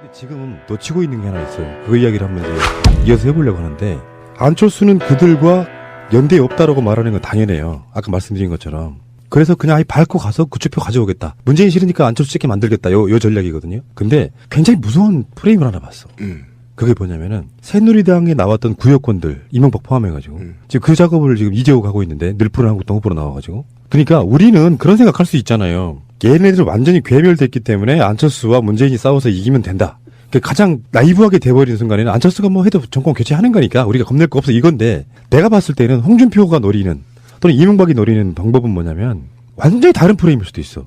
근데 지금 놓치고 있는 게 하나 있어요. 그 이야기를 한번 이제 이어서 해보려고 하는데, 안철수는 그들과 연대에 없다라고 말하는 건 당연해요. 아까 말씀드린 것처럼. 그래서 그냥 아예 밟고 가서 구축표 가져오겠다. 문재인 싫으니까 안철수 찍게 만들겠다. 요 전략이거든요. 근데 굉장히 무서운 프레임을 하나 봤어. 그게 뭐냐면은 새누리당에 나왔던 구여권들 이명박 포함해가지고 지금 그 작업을 지금 이재호가 하고 있는데, 늘푸른 한국당 후보로 나와가지고. 그러니까 우리는 그런 생각할 수 있잖아요. 얘네들 완전히 괴멸됐기 때문에 안철수와 문재인이 싸워서 이기면 된다. 가장 나이브하게 돼버리는 순간에는 안철수가 뭐 해도 정권 교체하는 거니까 우리가 겁낼 거 없어, 이건데, 내가 봤을 때는 홍준표가 노리는 또는 이명박이 노리는 방법은 뭐냐면 완전히 다른 프레임일 수도 있어.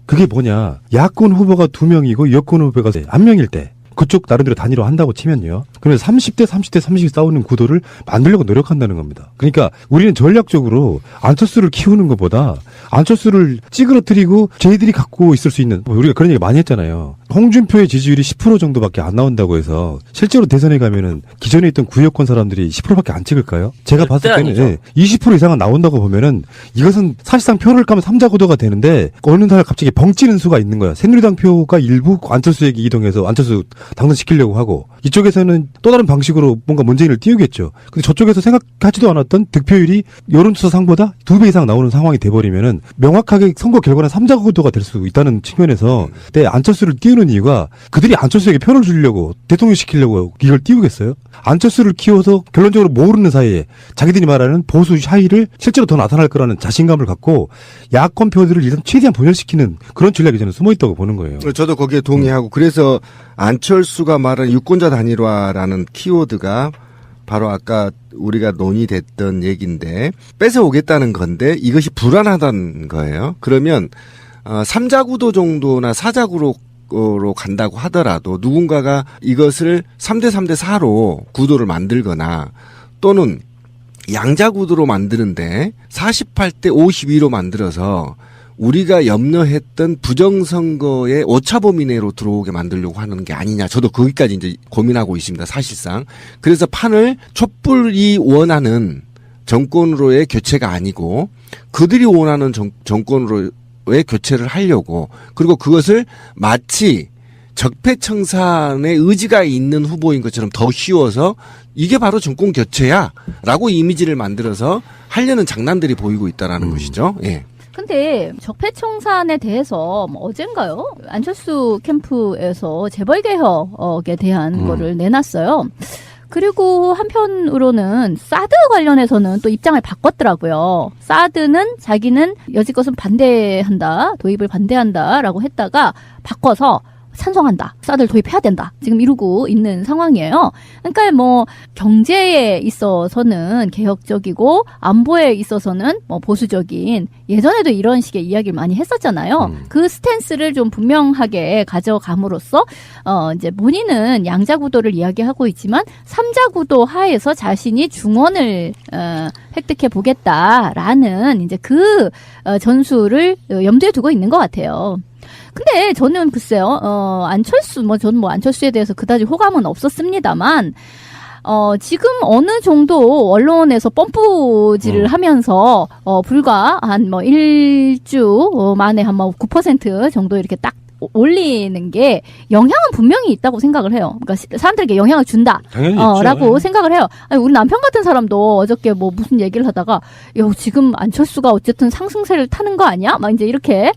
그게 뭐냐, 야권 후보가 2명이고 여권 후보가 1명일 때 그쪽 나름대로 단일화 한다고 치면요, 그러면 30대 30이 싸우는 구도를 만들려고 노력한다는 겁니다. 그러니까 우리는 전략적으로 안철수를 키우는 것보다 안철수를 찌그러뜨리고 쟤들이 갖고 있을 수 있는, 우리가 그런 얘기 많이 했잖아요. 홍준표의 지지율이 10% 정도밖에 안 나온다고 해서 실제로 대선에 가면은 기존에 있던 구여권 사람들이 10%밖에 안 찍을까요? 제가 봤을 때는 20% 이상은 나온다고 보면은 이것은 사실상 표를 까면 3자 구도가 되는데, 어느 날 갑자기 벙찌는 수가 있는 거야. 새누리당 표가 일부 안철수에게 이동해서 안철수 당선시키려고 하고, 이쪽에서는 또 다른 방식으로 뭔가 문재인을 띄우겠죠. 근데 저쪽에서 생각하지도 않았던 득표율이 여론조사 상보다 2배 이상 나오는 상황이 돼버리면은 명확하게 선거 결과는 3자 구도가 될 수 있다는 측면에서, 때 안철수를 띄우는 이유가 그들이 안철수에게 표를 주려고, 대통령 시키려고 이걸 띄우겠어요? 안철수를 키워서 결론적으로 모르는 사이에 자기들이 말하는 보수 샤이를 실제로 더 나타날 거라는 자신감을 갖고 야권 표들을 일단 최대한 분열시키는 그런 전략이 저는 숨어있다고 보는 거예요. 저도 거기에 동의하고, 그래서 안철수가 말한 유권자 단일화라는 키워드가 바로 아까 우리가 논의됐던 얘기인데, 뺏어오겠다는 건데 이것이 불안하다는 거예요. 그러면 3자 구도 정도나 4자 구도로 간다고 하더라도 누군가가 이것을 3대 3대 4로 구도를 만들거나, 또는 양자 구도로 만드는데 48대 52로 만들어서 우리가 염려했던 부정선거의 오차범위 내로 들어오게 만들려고 하는 게 아니냐. 저도 거기까지 이제 고민하고 있습니다, 사실상. 그래서 판을 촛불이 원하는 정권으로의 교체가 아니고 그들이 원하는 정권으로의 교체를 하려고, 그리고 그것을 마치 적폐청산의 의지가 있는 후보인 것처럼 더 씌워서 이게 바로 정권 교체야 라고 이미지를 만들어서 하려는 장난들이 보이고 있다라는 것이죠. 예. 근데 적폐청산에 대해서 어젠가요? 안철수 캠프에서 재벌개혁에 대한 거를 내놨어요. 그리고 한편으로는 사드 관련해서는 또 입장을 바꿨더라고요. 사드는 자기는 여지껏은 반대한다, 도입을 반대한다라고 했다가 바꿔서 찬성한다, 사드를 도입해야 된다, 지금 이루고 있는 상황이에요. 그러니까 뭐 경제에 있어서는 개혁적이고 안보에 있어서는 뭐 보수적인, 예전에도 이런 식의 이야기를 많이 했었잖아요. 그 스탠스를 좀 분명하게 가져감으로써 이제 본인은 양자 구도를 이야기하고 있지만 3자 구도 하에서 자신이 중원을 획득해 보겠다라는 이제 그 전술을 염두에 두고 있는 것 같아요. 근데 저는 글쎄요, 안철수, 저는 안철수에 대해서 그다지 호감은 없었습니다만, 지금 어느 정도 언론에서 펌프질을 하면서, 불과 한 1주 만에 한 9% 정도 이렇게 딱 올리는 게 영향은 분명히 있다고 생각을 해요. 그러니까 사람들에게 영향을 준다. 당연히 라고 있죠. 생각을 해요. 아니, 우리 남편 같은 사람도 어저께 무슨 얘기를 하다가, 지금 안철수가 어쨌든 상승세를 타는 거 아니야? 막 이제 이렇게,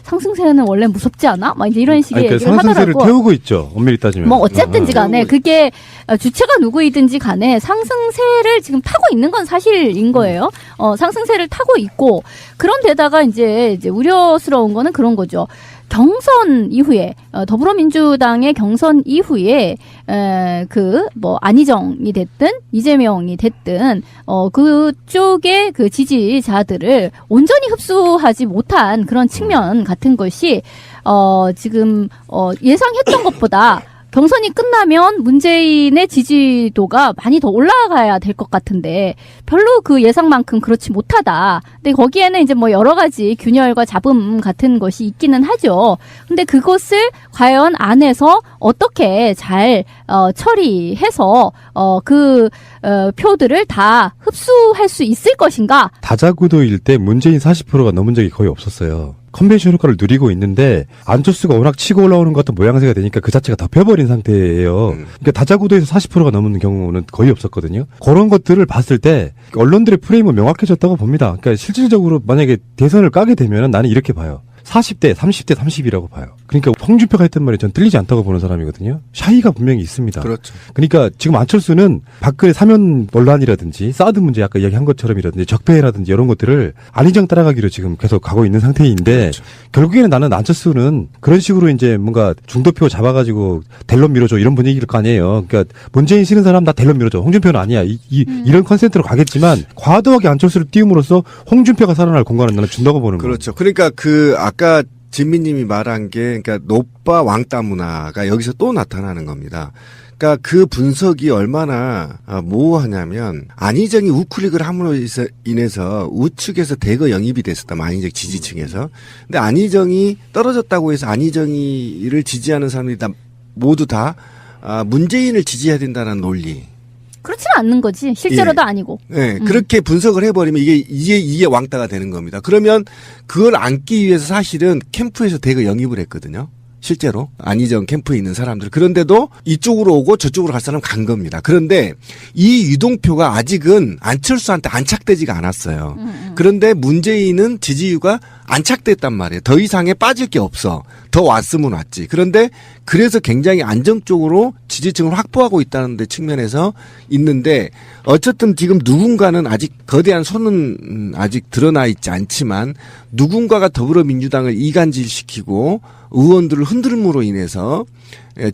상승세는 원래 무섭지 않아? 막 이제 이런 식의 얘기를 하더라고. 상승세를 태우고 있죠, 엄밀히 따지면. 어쨌든지 간에 그게 주체가 누구이든지 간에 상승세를 지금 타고 있는 건 사실인 거예요. 상승세를 타고 있고, 그런데다가 이제 우려스러운 거는 그런 거죠. 경선 이후에, 더불어민주당의 경선 이후에 안희정이 됐든 이재명이 됐든 그쪽의 그 지지자들을 온전히 흡수하지 못한 그런 측면 같은 것이 지금 예상했던 것보다 경선이 끝나면 문재인의 지지도가 많이 더 올라가야 될 것 같은데 별로 그 예상만큼 그렇지 못하다. 근데 거기에는 이제 여러 가지 균열과 잡음 같은 것이 있기는 하죠. 근데 그것을 과연 안에서 어떻게 잘 처리해서 표들을 다 흡수할 수 있을 것인가? 다자구도일 때 문재인 40%가 넘은 적이 거의 없었어요. 컨벤션 효과를 누리고 있는데 안철수가 워낙 치고 올라오는 것 같은 모양새가 되니까 그 자체가 덮여버린 상태예요. 그러니까 다자구도에서 40%가 넘는 경우는 거의 없었거든요. 그런 것들을 봤을 때 언론들의 프레임은 명확해졌다고 봅니다. 그러니까 실질적으로 만약에 대선을 까게 되면 나는 이렇게 봐요. 40대, 30대, 30이라고 봐요. 그러니까 홍준표가 했던 말이 전 틀리지 않다고 보는 사람이거든요. 샤이가 분명히 있습니다. 그렇죠. 그러니까 지금 안철수는 박근혜 사면 논란이라든지 사드 문제 아까 이야기한 것처럼이라든지 적폐라든지 이런 것들을 안희정 따라가기로 지금 계속 가고 있는 상태인데 그렇죠. 결국에는 나는 안철수는 그런 식으로 이제 뭔가 중도표 잡아가지고 델론 밀어줘 이런 분위기일 거 아니에요. 그러니까 문재인 싫은 사람 다 델론 밀어줘. 홍준표는 아니야. 이런 컨센트로 가겠지만 과도하게 안철수를 띄움으로써 홍준표가 살아날 공간을 나는 준다고 보는 거예요. 그렇죠. 그러니까 아까 진미님이 말한 게, 그러니까 노빠 왕따 문화가 여기서 또 나타나는 겁니다. 그러니까 그 분석이 얼마나 모호하냐면 안희정이 우클릭을 함으로 인해서 우측에서 대거 영입이 됐었다. 안희정 지지층에서. 근데 안희정이 떨어졌다고 해서 안희정이를 지지하는 사람들이 모두 다 문재인을 지지해야 된다는 논리. 그렇지는 않는 거지. 실제로도 아니고. 네, 그렇게 분석을 해버리면 이게 왕따가 되는 겁니다. 그러면 그걸 안기 위해서 사실은 캠프에서 대거 영입을 했거든요. 실제로 안희정 캠프에 있는 사람들. 그런데도 이쪽으로 오고 저쪽으로 갈 사람 간 겁니다. 그런데 이 유동표가 아직은 안철수한테 안착되지가 않았어요. 그런데 문재인은 지지율가 안착됐단 말이에요. 더 이상에 빠질 게 없어. 더 왔으면 왔지. 그런데 그래서 굉장히 안정적으로 지지층을 확보하고 있다는 데 측면에서 있는데 어쨌든 지금 누군가는 아직 거대한 손은 아직 드러나 있지 않지만 누군가가 더불어민주당을 이간질시키고 의원들을 흔들음으로 인해서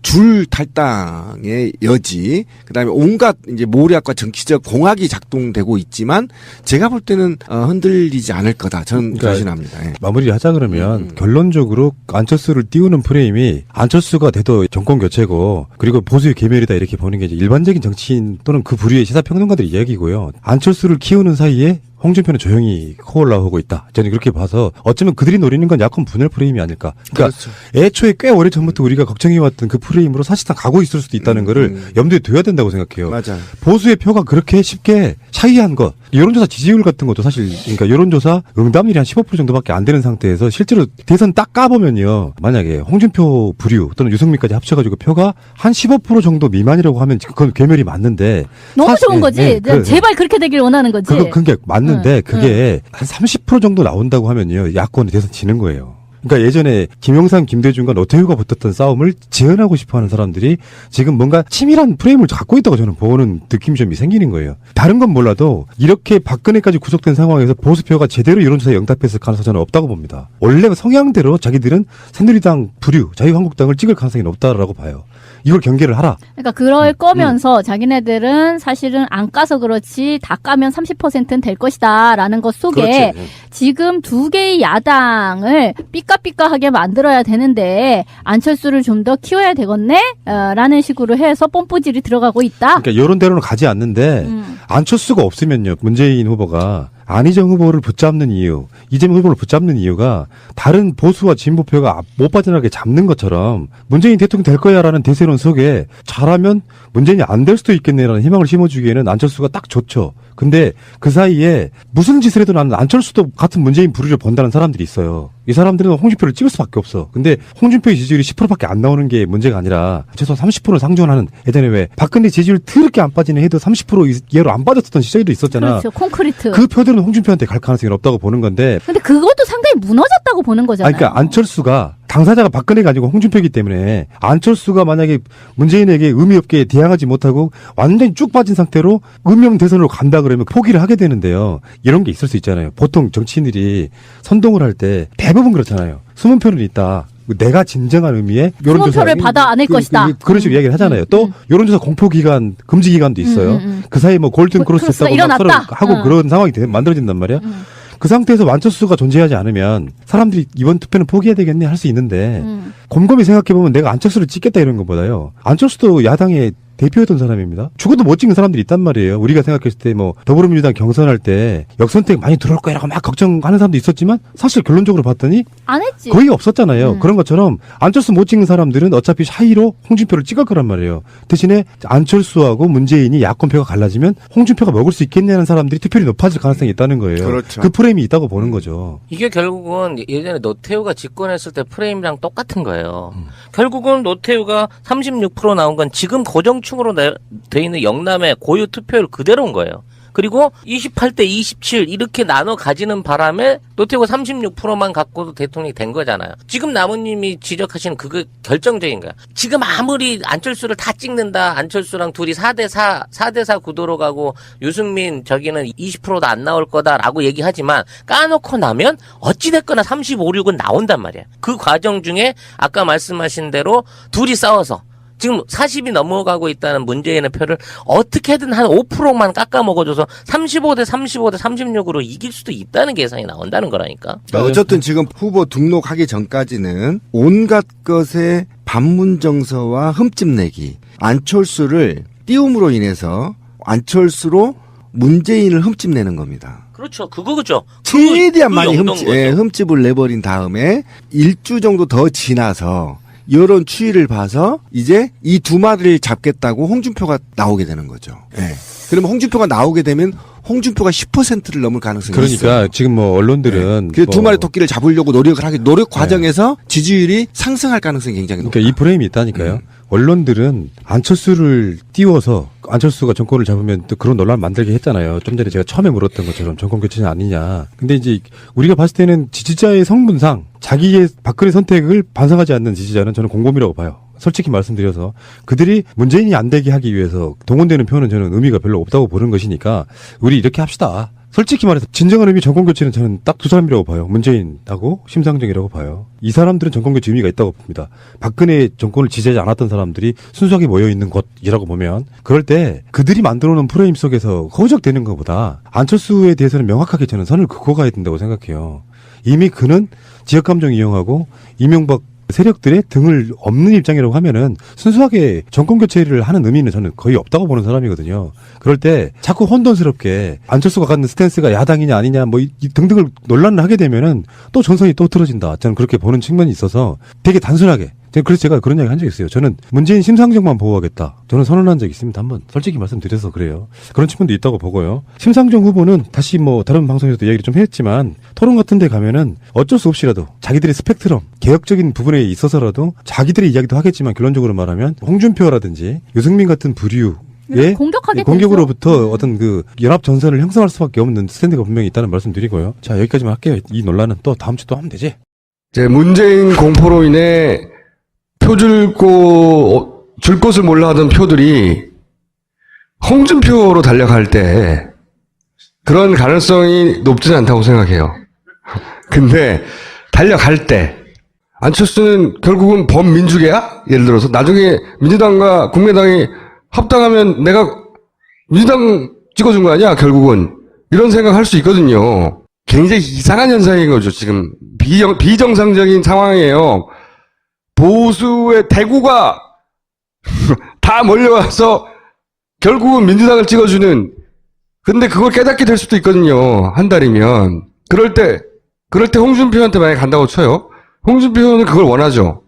줄 탈당의 여지, 그다음에 온갖 이제 모략과 정치적 공학이 작동되고 있지만 제가 볼 때는 흔들리지 않을 거다. 저는 자신합니다. 예. 마무리를 하자 그러면 결론적으로 안철수를 띄우는 프레임이 안철수가 돼도 정권 교체고 그리고 보수의 계멸이다 이렇게 보는 게 이제 일반적인 정치인 또는 그 부류의 시사평론가들의 이야기고요. 안철수를 키우는 사이에 홍준표는 조용히 코올라오고 있다. 저는 그렇게 봐서 어쩌면 그들이 노리는 건 야권 분열 프레임이 아닐까. 그러니까 그렇죠. 애초에 꽤 오래전부터 우리가 걱정해왔던 그 프레임으로 사실상 가고 있을 수도 있다는 거를 염두에 둬야 된다고 생각해요. 맞아요. 보수의 표가 그렇게 쉽게 차이한 것, 여론조사 지지율 같은 것도 사실 그러니까 여론조사 응답률이 한 15% 정도밖에 안 되는 상태에서 실제로 대선 딱 까보면요. 만약에 홍준표 부류 또는 유승민까지 합쳐가지고 표가 한 15% 정도 미만이라고 하면 그건 괴멸이 맞는데 너무 사실- 좋은 거지. 네, 네, 제발 그렇게 되길 원하는 거지. 그게 맞는데 그게 한 30% 정도 나온다고 하면요. 야권이 대선 지는 거예요. 그러니까 예전에 김영삼, 김대중과 노태우가 붙었던 싸움을 재현하고 싶어하는 사람들이 지금 뭔가 치밀한 프레임을 갖고 있다고 저는 보는 느낌이 좀 생기는 거예요. 다른 건 몰라도 이렇게 박근혜까지 구속된 상황에서 보수표가 제대로 여론조사에 응답했을 가능성은 저는 없다고 봅니다. 원래 성향대로 자기들은 새누리당, 부류, 자유한국당을 찍을 가능성이 높다라고 봐요. 이걸 경계를 하라. 그러니까 그럴 거면서 자기네들은 사실은 안 까서 그렇지 다 까면 30%는 될 것이다라는 것 속에 그렇지. 지금 두 개의 야당을 삐까삐까하게 만들어야 되는데 안철수를 좀 더 키워야 되겠네? 라는 식으로 해서 뽐뿌질이 들어가고 있다. 그러니까 여론대로는 가지 않는데 안철수가 없으면요. 문재인 후보가 안희정 후보를 붙잡는 이유, 이재명 후보를 붙잡는 이유가 다른 보수와 진보표가 못 빠져나가게 잡는 것처럼 문재인 대통령 될 거야라는 대세론 속에 잘하면 문재인이 안 될 수도 있겠네라는 희망을 심어주기에는 안철수가 딱 좋죠. 근데 그 사이에 무슨 짓을 해도 나는 안철수도 같은 문재인 부류를 본다는 사람들이 있어요. 이 사람들은 홍준표를 찍을 수밖에 없어. 근데 홍준표의 지지율이 10%밖에 안 나오는 게 문제가 아니라 최소한 30%를 상존하는 예전에 왜 박근혜 지지율 더럽게 안 빠지는 해도 30% 이하로 안 빠졌던 시절도 있었잖아. 그렇죠. 콘크리트. 그 표들은 홍준표한테 갈 가능성이 없다고 보는 건데 근데 그것도 상당히 무너졌다고 보는 거잖아요. 그러니까 안철수가 당사자가 박근혜가 아니고 홍준표이기 때문에 안철수가 만약에 문재인에게 의미 없게 대항하지 못하고 완전히 쭉 빠진 상태로 음영 대선으로 간다 그러면 포기를 하게 되는데요. 이런 게 있을 수 있잖아요. 보통 정치인들이 선동을 할 때 대부분 그렇잖아요. 숨은 표는 있다. 내가 진정한 의미의 표를 받아 안을 것이다. 그런 식으로 이야기를 하잖아요. 또 여론조사 공포 기간, 금지 기간도 있어요. 그 사이에 뭐 골든 크로스 크로스가 했다고 막 서로 일어났다. 하고 그런 상황이 만들어진단 말이야. 그 상태에서 안철수가 존재하지 않으면 사람들이 이번 투표는 포기해야 되겠네 할 수 있는데 곰곰이 생각해보면 내가 안철수를 찍겠다 이런 것보다요. 안철수도 야당의 대표였던 사람입니다. 죽어도 못 찍는 사람들이 있단 말이에요. 우리가 생각했을 때 뭐 더불어민주당 경선할 때 역선택 많이 들어올 거라고 막 걱정하는 사람도 있었지만 사실 결론적으로 봤더니 안 했지. 거의 없었잖아요. 그런 것처럼 안철수 못 찍는 사람들은 어차피 샤이로 홍준표를 찍을 거란 말이에요. 대신에 안철수하고 문재인이 야권표가 갈라지면 홍준표가 먹을 수 있겠냐는 사람들이 투표율이 높아질 가능성이 있다는 거예요. 그렇죠. 그 프레임이 있다고 보는 거죠. 이게 결국은 예전에 노태우가 집권했을 때 프레임이랑 똑같은 거예요. 결국은 노태우가 36% 나온 건 지금 고정층으로 돼 있는 영남의 고유 투표율 그대로인 거예요. 그리고 28대 27 이렇게 나눠 가지는 바람에 노태우가 36%만 갖고도 대통령이 된 거잖아요. 지금 나무님이 지적하시는 그거 결정적인 거야. 지금 아무리 안철수를 다 찍는다. 안철수랑 둘이 4대4 구도로 가고 유승민 저기는 20%도 안 나올 거다라고 얘기하지만 까놓고 나면 어찌됐거나 35, 6은 나온단 말이야. 그 과정 중에 아까 말씀하신 대로 둘이 싸워서 지금 40이 넘어가고 있다는 문재인의 표를 어떻게든 한 5%만 깎아 먹어줘서 35대 35대 36으로 이길 수도 있다는 계산이 나온다는 거라니까. 어쨌든 지금 후보 등록하기 전까지는 온갖 것에 반문정서와 흠집 내기, 안철수를 띄움으로 인해서 안철수로 문재인을 흠집 내는 겁니다. 그렇죠. 그거죠. 최대한 많이 거죠. 흠집을 내버린 다음에 일주 정도 더 지나서 이런 추이를 봐서 이제 이 두 마리를 잡겠다고 홍준표가 나오게 되는 거죠. 예. 그러면 홍준표가 나오게 되면 홍준표가 10%를 넘을 가능성이 있어요. 그러니까 지금 뭐 언론들은 그 두 마리 토끼를 잡으려고 노력 과정에서 지지율이 상승할 가능성이 굉장히 높다. 그러니까 이 프레임이 있다니까요. 언론들은 안철수를 띄워서 안철수가 정권을 잡으면 또 그런 논란을 만들게 했잖아요. 좀 전에 제가 처음에 물었던 것처럼 정권 교체는 아니냐. 근데 이제 우리가 봤을 때는 지지자의 성분상 자기의 박근혜 선택을 반성하지 않는 지지자는 저는 공범이라고 봐요. 솔직히 말씀드려서 그들이 문재인이 안 되게 하기 위해서 동원되는 표는 저는 의미가 별로 없다고 보는 것이니까 우리 이렇게 합시다. 솔직히 말해서 진정한 의미 정권교체는 저는 딱 두 사람이라고 봐요. 문재인하고 심상정이라고 봐요. 이 사람들은 정권교체 의미가 있다고 봅니다. 박근혜 정권을 지지하지 않았던 사람들이 순수하게 모여있는 곳이라고 보면 그럴 때 그들이 만들어놓은 프레임 속에서 허우적대는 것보다 안철수에 대해서는 명확하게 저는 선을 긋고 가야 된다고 생각해요. 이미 그는 지역감정 이용하고 이명박 세력들의 등을 없는 입장이라고 하면은 순수하게 정권 교체를 하는 의미는 저는 거의 없다고 보는 사람이거든요. 그럴 때 자꾸 혼돈스럽게 안철수가 갖는 스탠스가 야당이냐 아니냐 뭐 등등을 논란을 하게 되면은 또 전선이 또 틀어진다. 저는 그렇게 보는 측면이 있어서 되게 단순하게 그래서 제가 그런 이야기 한 적이 있어요. 저는 문재인 심상정만 보호하겠다. 저는 선언한 적이 있습니다. 한번 솔직히 말씀드려서 그래요. 그런 측면도 있다고 보고요. 심상정 후보는 다시 뭐 다른 방송에서도 이야기를 좀 했지만 토론 같은 데 가면은 어쩔 수 없이라도 자기들의 스펙트럼 개혁적인 부분에 있어서라도 자기들의 이야기도 하겠지만 결론적으로 말하면 홍준표라든지 유승민 같은 부류 공격하게 공격으로부터 어떤 그 연합 전선을 형성할 수밖에 없는 스탠드가 분명히 있다는 말씀드리고요. 자, 여기까지만 할게요. 이 논란은 또 다음 주 또 하면 되지. 이제 문재인 공포로 인해 표 줄 곳을 몰라 하던 표들이 홍준표로 달려갈 때 그런 가능성이 높지는 않다고 생각해요. 근데 달려갈 때 안철수는 결국은 범민주계야? 예를 들어서 나중에 민주당과 국민의당이 합당하면 내가 민주당 찍어준 거 아니야? 결국은 이런 생각할 수 있거든요. 굉장히 이상한 현상인 거죠. 지금 비정상적인 상황이에요. 보수의 대구가 다 몰려와서 결국은 민주당을 찍어주는. 근데 그걸 깨닫게 될 수도 있거든요. 한 달이면. 그럴 때 홍준표한테 만약에 간다고 쳐요. 홍준표는 그걸 원하죠.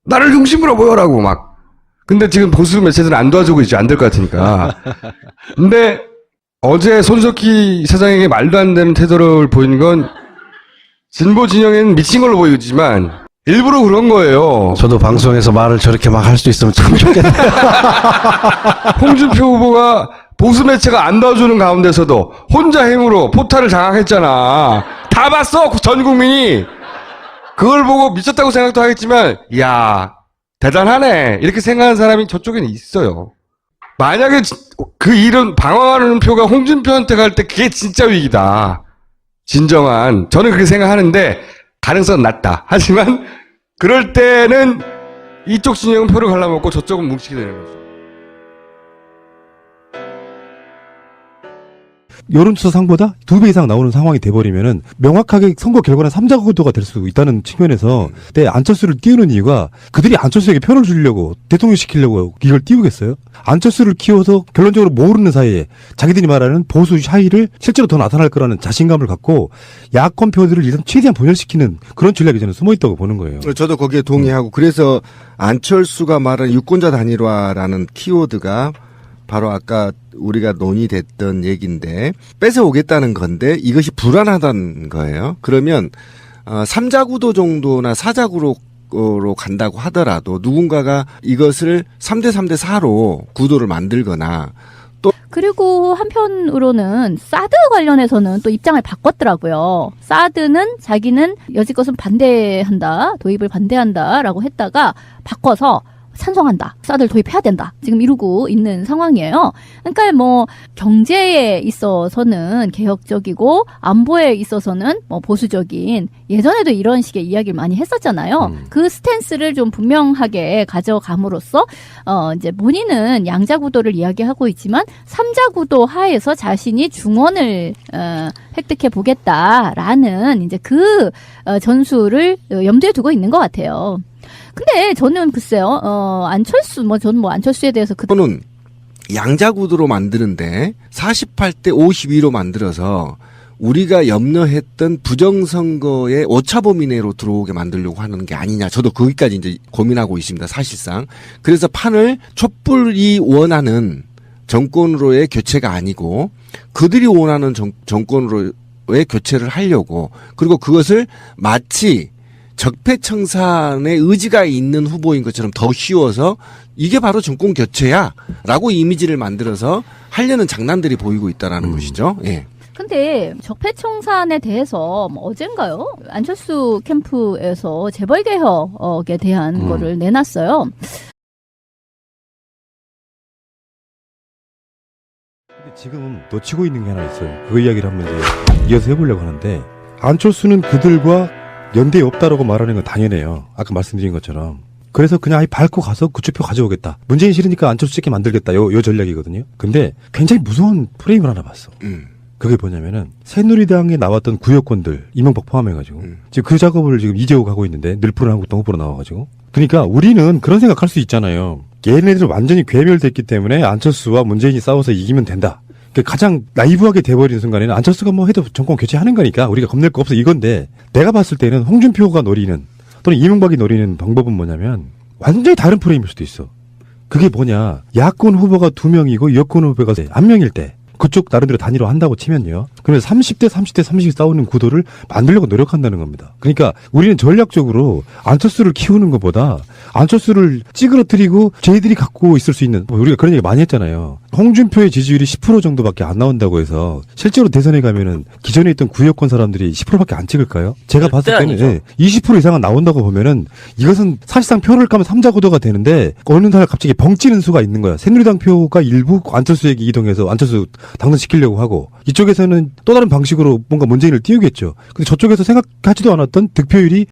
나를 중심으로 모여라고 막. 근데 지금 보수 매체들은 안 도와주고 있죠. 안 될 것 같으니까. 근데 어제 손석희 사장에게 말도 안 되는 태도를 보인 건 진보 진영에는 미친 걸로 보이지만 일부러 그런 거예요. 저도 방송에서 말을 저렇게 막 할 수 있으면 참 좋겠네요. 홍준표 후보가 보수 매체가 안 도와주는 가운데서도 혼자 힘으로 포탈을 장악했잖아. 다 봤어, 전 국민이. 그걸 보고 미쳤다고 생각도 하겠지만, 이야, 대단하네. 이렇게 생각하는 사람이 저쪽에는 있어요. 만약에 그 이런 방황하는 표가 홍준표한테 갈 때 그게 진짜 위기다. 진정한. 저는 그렇게 생각하는데, 가능성은 낮다. 하지만 그럴 때는 이쪽 진영은 표를 갈라먹고 저쪽은 뭉치게 되는 거죠. 여론조사상보다 2배 이상 나오는 상황이 돼버리면은 명확하게 선거 결과는 3자 구도가 될 수 있다는 측면에서 그때 안철수를 띄우는 이유가 그들이 안철수에게 표를 주려고 대통령 시키려고 이걸 띄우겠어요? 안철수를 키워서 결론적으로 모르는 사이에 자기들이 말하는 보수 샤이를 실제로 더 나타날 거라는 자신감을 갖고 야권 표들을 일단 최대한 분열시키는 그런 전략이 저는 숨어있다고 보는 거예요. 저도 거기에 동의하고 그래서 안철수가 말한 유권자 단일화라는 키워드가 바로 아까 우리가 논의됐던 얘기인데 뺏어오겠다는 건데 이것이 불안하다는 거예요. 그러면 3자 구도 정도나 4자 구도로 간다고 하더라도 누군가가 이것을 3대 3대 4로 구도를 만들거나 그리고 한편으로는 사드 관련해서는 또 입장을 바꿨더라고요. 사드는 자기는 여지껏은 반대한다, 도입을 반대한다라고 했다가 바꿔서 찬성한다. 사드를 도입해야 된다. 지금 이루고 있는 상황이에요. 그러니까 뭐 경제에 있어서는 개혁적이고 안보에 있어서는 뭐 보수적인 예전에도 이런 식의 이야기를 많이 했었잖아요. 그 스탠스를 좀 분명하게 가져감으로써 이제 본인은 양자 구도를 이야기하고 있지만 3자 구도 하에서 자신이 중원을 획득해 보겠다라는 이제 그 전술을 염두에 두고 있는 것 같아요. 근데 저는 글쎄요, 안철수, 저는 안철수에 대해서 또는 양자구도로 만드는데 48대 52로 만들어서 우리가 염려했던 부정선거의 오차범위 내로 들어오게 만들려고 하는 게 아니냐. 저도 거기까지 이제 고민하고 있습니다. 사실상. 그래서 판을 촛불이 원하는 정권으로의 교체가 아니고 그들이 원하는 정권으로의 교체를 하려고 그리고 그것을 마치 적폐청산의 의지가 있는 후보인 것처럼 더 씌워서 이게 바로 정권 교체야 라고 이미지를 만들어서 하려는 장난들이 보이고 있다는 것이죠. 예. 근데 적폐청산에 대해서 어젠가요? 안철수 캠프에서 재벌개혁에 대한 거를 내놨어요. 근데 지금 놓치고 있는 게 하나 있어요. 그 이야기를 한번 이제 이어서 해보려고 하는데 안철수는 그들과 연대에 없다라고 말하는 건 당연해요. 아까 말씀드린 것처럼. 그래서 그냥 아예 밟고 가서 구축표 가져오겠다. 문재인 싫으니까 안철수 찍게 만들겠다. 요 전략이거든요. 근데 굉장히 무서운 프레임을 하나 봤어. 그게 뭐냐면은 새누리당에 나왔던 구역권들 이명박 포함해가지고 지금 그 작업을 지금 이재호가 하고 있는데 늘푸른 한국당 후보로 나와가지고 그러니까 우리는 그런 생각할 수 있잖아요. 얘네들은 완전히 괴멸됐기 때문에 안철수와 문재인이 싸워서 이기면 된다. 가장 나이브하게 돼버리는 순간에는 안철수가 뭐 해도 정권 교체하는 거니까 우리가 겁낼 거 없어 이건데 내가 봤을 때는 홍준표가 노리는 또는 이명박이 노리는 방법은 뭐냐면 완전히 다른 프레임일 수도 있어. 그게 뭐냐. 야권 후보가 2명이고 여권 후보가 1명일 때 그쪽 나름대로 단일화 한다고 치면요. 그러면 30대 30 싸우는 구도를 만들려고 노력한다는 겁니다. 그러니까 우리는 전략적으로 안철수를 키우는 것보다 안철수를 찌그러뜨리고 저희들이 갖고 있을 수 있는 우리가 그런 얘기 많이 했잖아요. 홍준표의 지지율이 10% 정도밖에 안 나온다고 해서 실제로 대선에 가면은 기존에 있던 구역권 사람들이 10%밖에 안 찍을까요? 제가 봤을 때는 20% 이상은 나온다고 보면은 이것은 사실상 표를 까면 3자 구도가 되는데 어느 날 갑자기 벙찌는 수가 있는 거야. 새누리당 표가 일부 안철수에게 이동해서 안철수 당선시키려고 하고 이쪽에서는 또 다른 방식으로 뭔가 문재인을 띄우겠죠. 근데 저쪽에서 생각하지도 않았던 득표율이